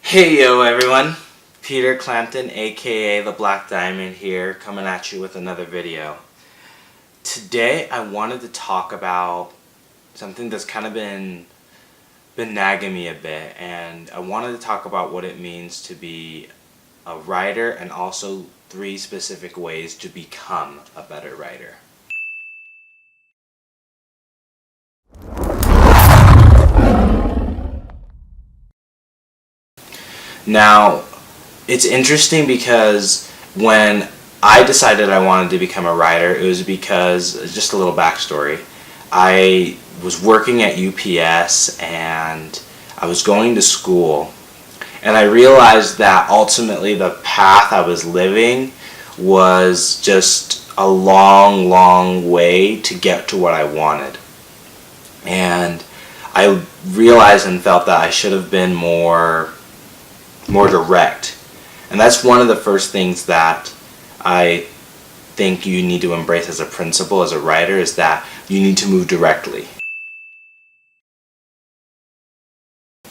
Hey yo everyone, Peter Clampton aka the Black Diamond here, coming at you with another video. Today I wanted to talk about something that's kind of been nagging me a bit, and I wanted to talk about what it means to be a writer and also 3 specific ways to become a better writer. Now, it's interesting because when I decided I wanted to become a writer, it was because, just a little backstory, I was working at UPS and I was going to school, and I realized that ultimately the path I was living was just a long way to get to what I wanted. And I realized and felt that I should have been more direct. And that's one of the first things that I think you need to embrace as a principle, as a writer, is that you need to move directly.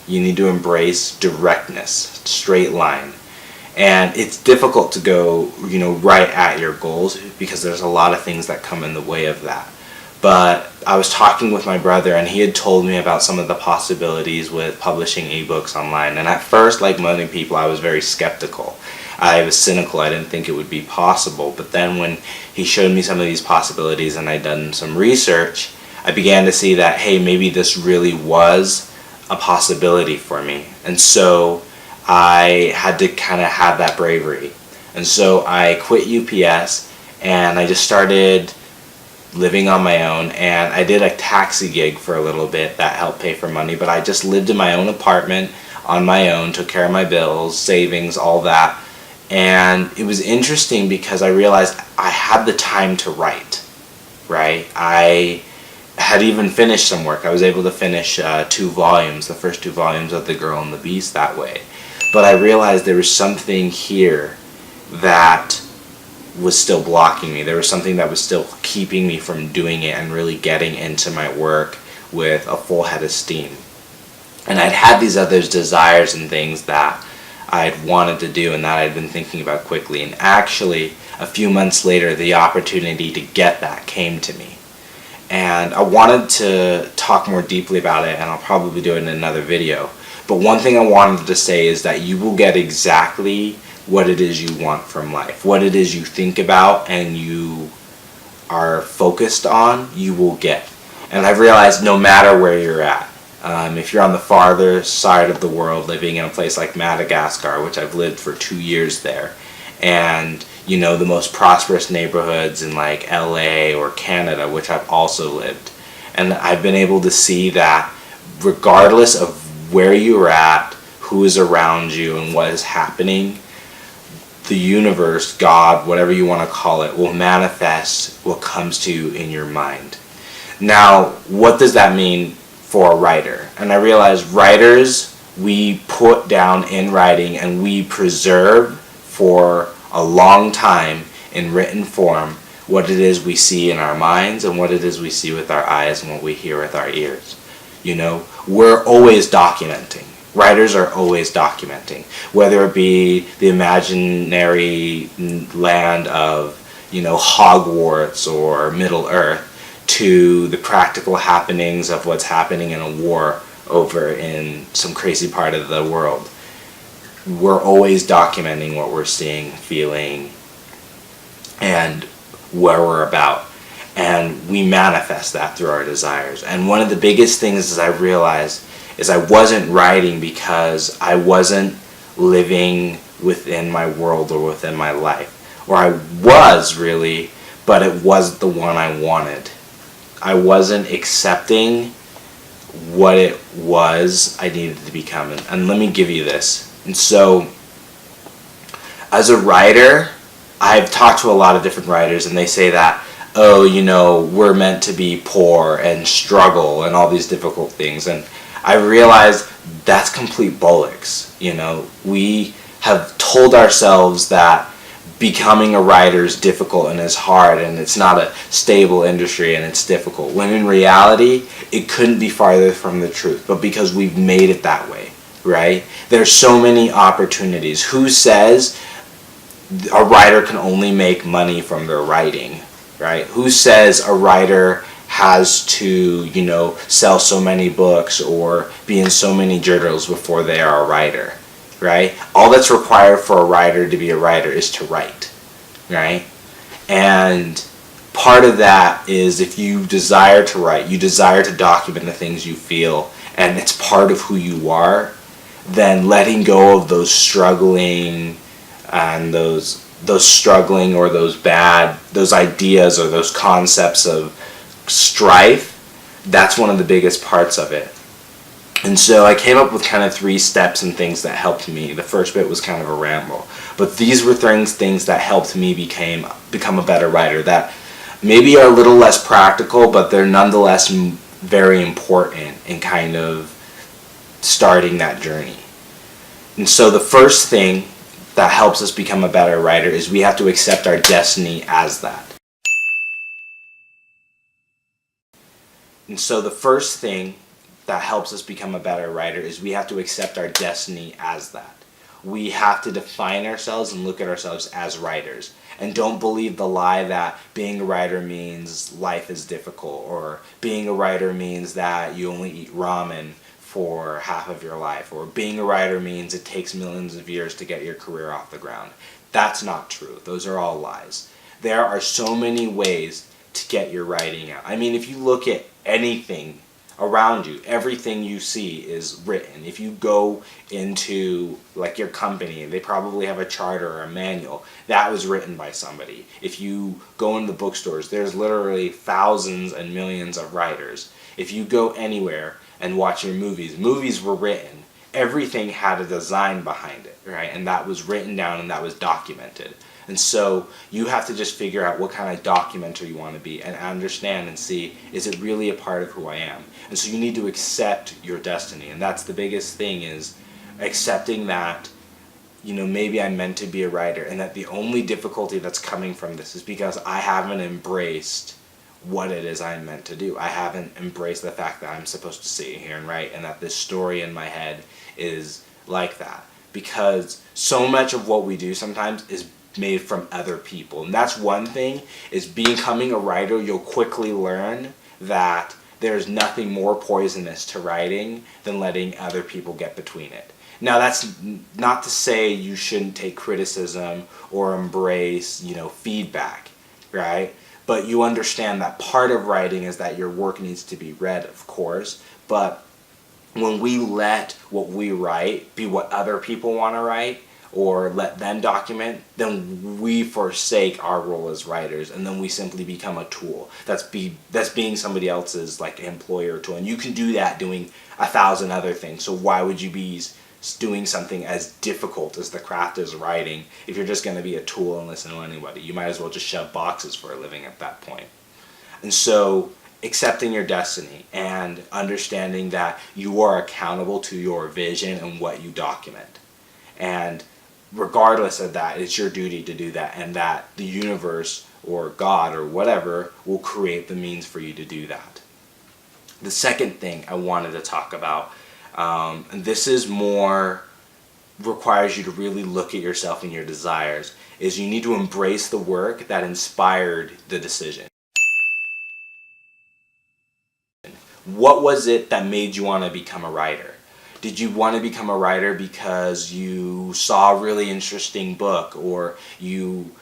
You need to embrace directness, straight line. And it's difficult to go, right at your goals because there's a lot of things that come in the way of that. But I was talking with my brother, and he had told me about some of the possibilities with publishing ebooks online. And at first, like many people, I was very skeptical. I was cynical. I didn't think it would be possible. But then when he showed me some of these possibilities and I'd done some research, I began to see that, hey, maybe this really was a possibility for me. And so I had to kind of have that bravery. And so I quit UPS and I just started living on my own, and I did a taxi gig for a little bit that helped pay for money, but I just lived in my own apartment on my own, took care of my bills, savings, all that. And it was interesting because I realized I had the time to write, right? I had even finished some work. I was able to finish 2 volumes, the first 2 volumes of The Girl and the Beast that way. But I realized there was something here that was still blocking me. There was something that was still keeping me from doing it and really getting into my work with a full head of steam. And I'd had these other desires and things that I'd wanted to do and that I'd been thinking about quickly. And actually, a few months later, the opportunity to get that came to me. And I wanted to talk more deeply about it, and I'll probably do it in another video. But one thing I wanted to say is that you will get exactly what it is you want from life. What it is you think about and you are focused on, you will get. And I've realized no matter where you're at, if you're on the farther side of the world, living in a place like Madagascar, which I've lived for 2 years there, and the most prosperous neighborhoods in like LA or Canada, which I've also lived, and I've been able to see that regardless of where you're at, who is around you, and what is happening, the universe, God, whatever you want to call it, will manifest what comes to you in your mind. Now, what does that mean for a writer? And I realize writers, we put down in writing and we preserve for a long time in written form what it is we see in our minds and what it is we see with our eyes and what we hear with our ears. We're always documenting. Writers are always documenting, whether it be the imaginary land of, Hogwarts or Middle Earth, to the practical happenings of what's happening in a war over in some crazy part of the world. We're always documenting what we're seeing, feeling, and where we're about. And we manifest that through our desires. And one of the biggest things is I realized is I wasn't writing because I wasn't living within my world or within my life. Or I was really, but it wasn't the one I wanted. I wasn't accepting what it was I needed to become. And let me give you this. And so, as a writer, I've talked to a lot of different writers, and they say that, we're meant to be poor and struggle and all these difficult things. And I realized that's complete bollocks. We have told ourselves that becoming a writer is difficult and it's hard and it's not a stable industry and it's difficult, when in reality it couldn't be farther from the truth. But because we've made it that way, right? There's so many opportunities. Who says a writer can only make money from their writing, right? Who says a writer has to, sell so many books or be in so many journals before they are a writer, right? All that's required for a writer to be a writer is to write, right? And part of that is, if you desire to write, you desire to document the things you feel, and it's part of who you are, then letting go of those struggling and those struggling or those ideas or those concepts of strife, that's one of the biggest parts of it. And so I came up with kind of 3 steps and things that helped me. The first bit was kind of a ramble, but these were things that helped me become a better writer, that maybe are a little less practical, but they're nonetheless very important in kind of starting that journey. And so the first thing that helps us become a better writer is we have to accept our destiny as that. And so the first thing that helps us become a better writer is we have to accept our destiny as that. We have to define ourselves and look at ourselves as writers. And don't believe the lie that being a writer means life is difficult, or being a writer means that you only eat ramen for half of your life, or being a writer means it takes millions of years to get your career off the ground. That's not true. Those are all lies. There are so many ways to get your writing out. I mean, if you look at anything around you, everything you see is written. If you go into like your company, they probably have a charter or a manual that was written by somebody. If you go into the bookstores, there's literally thousands and millions of writers. If you go anywhere and watch your movies were written. Everything had a design behind it, right? And that was written down and that was documented. And so you have to just figure out what kind of documenter you want to be and understand and see, is it really a part of who I am? And so you need to accept your destiny. And that's the biggest thing, is accepting that, maybe I'm meant to be a writer, and that the only difficulty that's coming from this is because I haven't embraced what it is I'm meant to do. I haven't embraced the fact that I'm supposed to sit here and write, and that this story in my head is like that. Because so much of what we do sometimes is made from other people. And that's one thing, is becoming a writer, you'll quickly learn that there's nothing more poisonous to writing than letting other people get between it. Now, that's not to say you shouldn't take criticism or embrace, feedback, right? But you understand that part of writing is that your work needs to be read, of course. But when we let what we write be what other people want to write, or let them document, then we forsake our role as writers, and then we simply become a tool. That's being somebody else's employer tool. And you can do that doing 1,000 other things. So why would you be doing something as difficult as the craft is writing if you're just going to be a tool and listen to anybody? You might as well just shove boxes for a living at that point. And so accepting your destiny and understanding that you are accountable to your vision and what you document. And regardless of that, it's your duty to do that, and that the universe or God or whatever will create the means for you to do that. The second thing I wanted to talk about, and this is more, requires you to really look at yourself and your desires, is you need to embrace the work that inspired the decision. What was it that made you want to become a writer? Did you want to become a writer because you saw a really interesting book, or you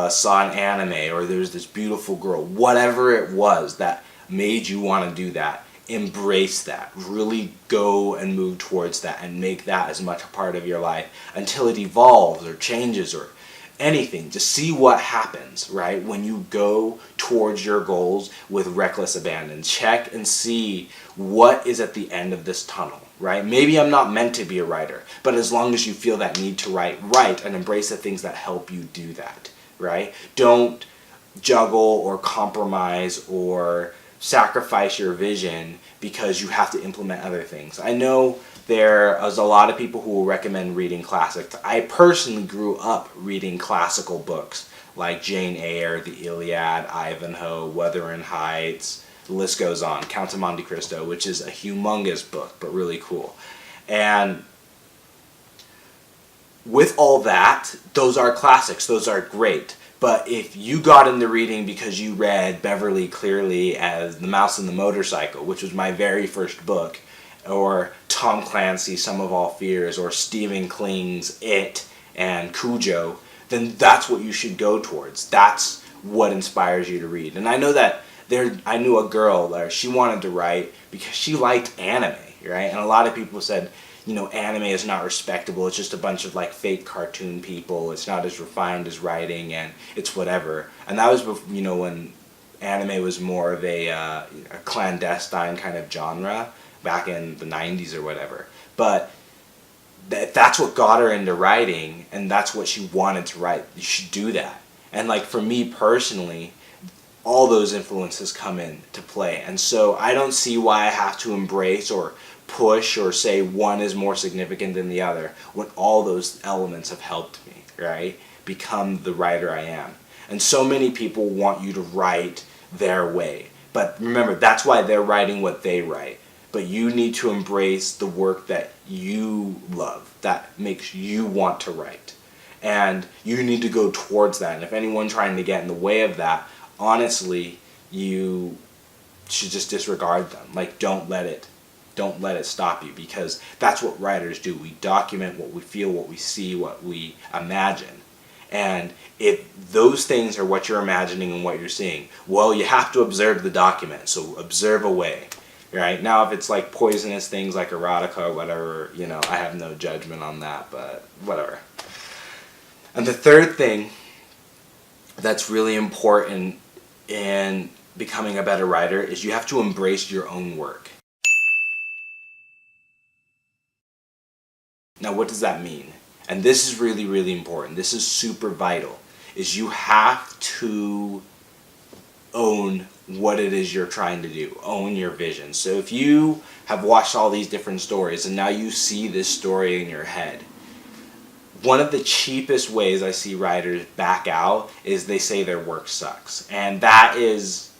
saw an anime, or there's this beautiful girl? Whatever it was that made you want to do that, embrace that. Really go and move towards that and make that as much a part of your life until it evolves or changes or anything. Just see what happens, right? When you go towards your goals with reckless abandon. Check and see what is at the end of this tunnel, right? Maybe I'm not meant to be a writer, but as long as you feel that need to write and embrace the things that help you do that, right? Don't juggle or compromise or sacrifice your vision because you have to implement other things. I know there is a lot of people who will recommend reading classics. I personally grew up reading classical books like Jane Eyre, The Iliad, Ivanhoe, Wuthering Heights, the list goes on, Count of Monte Cristo, which is a humongous book, but really cool. And with all that, those are classics, those are great. But if you got into reading because you read Beverly Cleary as The Mouse and the Motorcycle, which was my very first book, or Tom Clancy's Sum of All Fears, or Stephen King's It and Cujo, then that's what you should go towards. That's what inspires you to read. And I know that I knew a girl there, she wanted to write because she liked anime, right? And a lot of people said, anime is not respectable. It's just a bunch of like fake cartoon people. It's not as refined as writing, and it's whatever. And that was when anime was more of a clandestine kind of genre back in the 90s or whatever. But that's what got her into writing, and that's what she wanted to write. You should do that. And like for me personally, all those influences come into play. And so I don't see why I have to embrace or push or say one is more significant than the other when all those elements have helped me, right, become the writer I am. And so many people want you to write their way. But remember, that's why they're writing what they write. But you need to embrace the work that you love, that makes you want to write. And you need to go towards that. And if anyone's trying to get in the way of that, honestly, you should just disregard them. Like, don't let it stop you, because that's what writers do. We document what we feel, what we see, what we imagine. And if those things are what you're imagining and what you're seeing, well, you have to observe the document. So observe away, right? Now, if it's like poisonous things like erotica or whatever, I have no judgment on that, but whatever. And the third thing that's really important in becoming a better writer is you have to embrace your own work. Now, what does that mean? And this is really, really important. This is super vital, is you have to own what it is you're trying to do. Own your vision. So if you have watched all these different stories and now you see this story in your head, one of the cheapest ways I see writers back out is they say their work sucks. And that's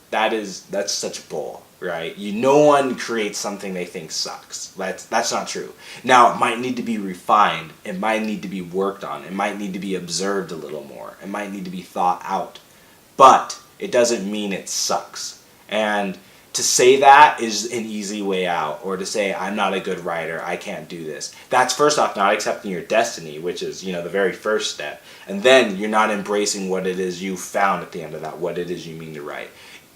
such bull, right? No one creates something they think sucks. That's not true. Now, it might need to be refined. It might need to be worked on. It might need to be observed a little more. It might need to be thought out. But it doesn't mean it sucks. And to say that is an easy way out, or to say, I'm not a good writer, I can't do this. That's first off not accepting your destiny, which is, the very first step. And then you're not embracing what it is you found at the end of that, what it is you mean to write.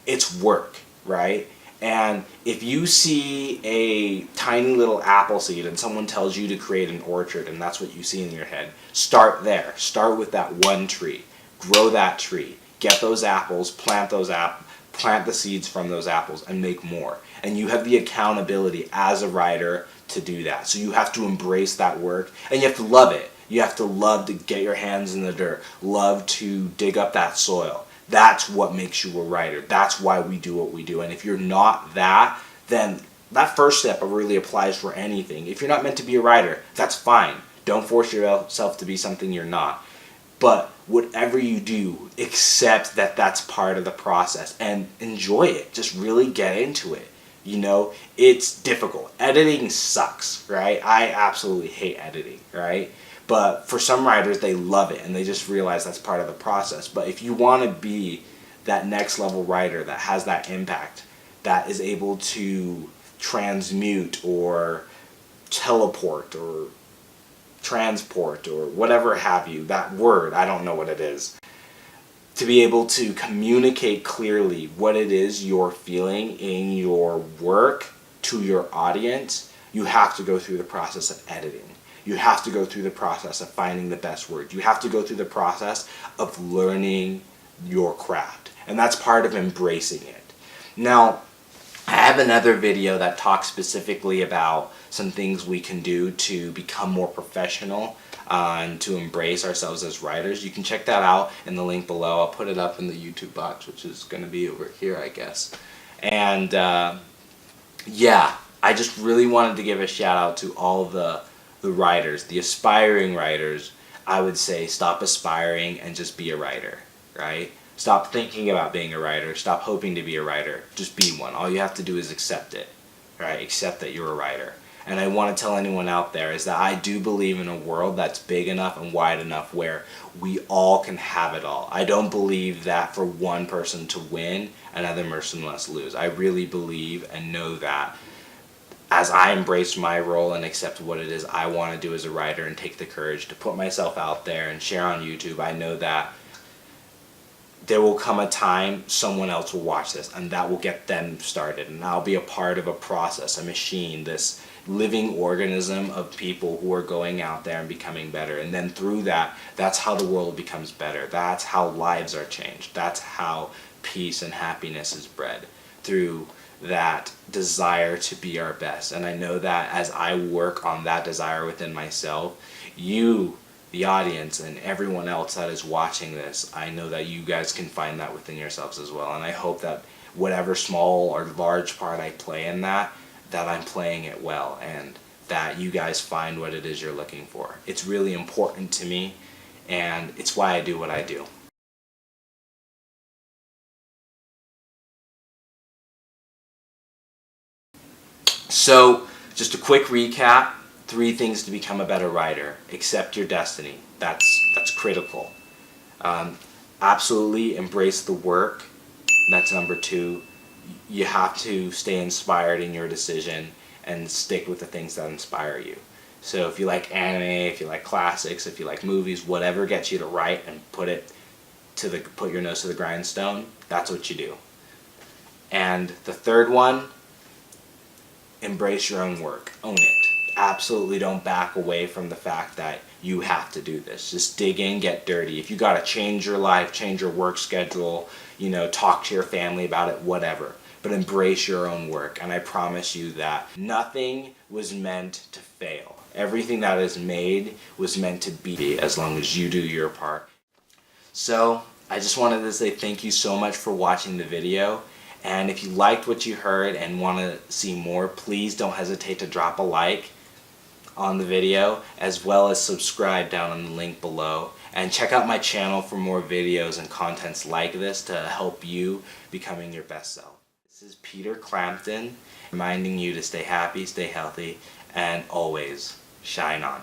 It's work, right? And if you see a tiny little apple seed and someone tells you to create an orchard and that's what you see in your head, start there. Start with that one tree. Grow that tree. Get those apples, plant the seeds from those apples and make more. And you have the accountability as a writer to do that. So you have to embrace that work, and you have to love it. You have to love to get your hands in the dirt, love to dig up that soil. That's what makes you a writer. That's why we do what we do. And if you're not that, then that first step really applies for anything. If you're not meant to be a writer, that's fine. Don't force yourself to be something you're not. But whatever you do, accept that that's part of the process and enjoy it. Just really get into it. It's difficult. Editing sucks, right? I absolutely hate editing, right? But for some writers, they love it and they just realize that's part of the process. But if you want to be that next level writer that has that impact, that is able to transmute or teleport or transport or whatever have you, that word, I don't know what it is, to be able to communicate clearly what it is you're feeling in your work to your audience, you have to go through the process of editing. You have to go through the process of finding the best word. You have to go through the process of learning your craft. And that's part of embracing it. Now, I have another video that talks specifically about some things we can do to become more professional and to embrace ourselves as writers. You can check that out in the link below. I'll put it up in the YouTube box, which is going to be over here, I guess. And yeah, I just really wanted to give a shout out to all the writers, the aspiring writers. I would say stop aspiring and just be a writer, right? Stop thinking about being a writer. Stop hoping to be a writer. Just be one. All you have to do is accept it, right? Accept that you're a writer. And I want to tell anyone out there is that I do believe in a world that's big enough and wide enough where we all can have it all. I don't believe that for one person to win, another person must lose. I really believe and know that as I embrace my role and accept what it is I want to do as a writer and take the courage to put myself out there and share on YouTube, I know that there will come a time someone else will watch this and that will get them started, and I'll be a part of a process, a machine, this living organism of people who are going out there and becoming better. And then through that, that's how the world becomes better. That's how lives are changed. That's how peace and happiness is bred, through that desire to be our best. And I know that as I work on that desire within myself, you, the audience, and everyone else that is watching this, I know that you guys can find that within yourselves as well. And I hope that whatever small or large part I play in that I'm playing it well, and that you guys find what it is you're looking for. It's really important to me, and it's why I do what I do. So, just a quick recap. 3 things to become a better writer. Accept your destiny. That's critical. Absolutely embrace the work. That's number 2. You have to stay inspired in your decision and stick with the things that inspire you. So if you like anime, if you like classics, if you like movies, whatever gets you to write and put your nose to the grindstone, that's what you do. And the third one, embrace your own work. Own it. Absolutely don't back away from the fact that you have to do this. Just dig in, get dirty. If you got to change your life, change your work schedule, talk to your family about it, whatever. But embrace your own work. And I promise you that nothing was meant to fail. Everything that is made was meant to be, as long as you do your part. So I just wanted to say thank you so much for watching the video. And if you liked what you heard and want to see more, please don't hesitate to drop a like on the video, as well as subscribe down on the link below. And check out my channel for more videos and contents like this to help you becoming your best self. This is Peter Clampton, reminding you to stay happy, stay healthy, and always shine on.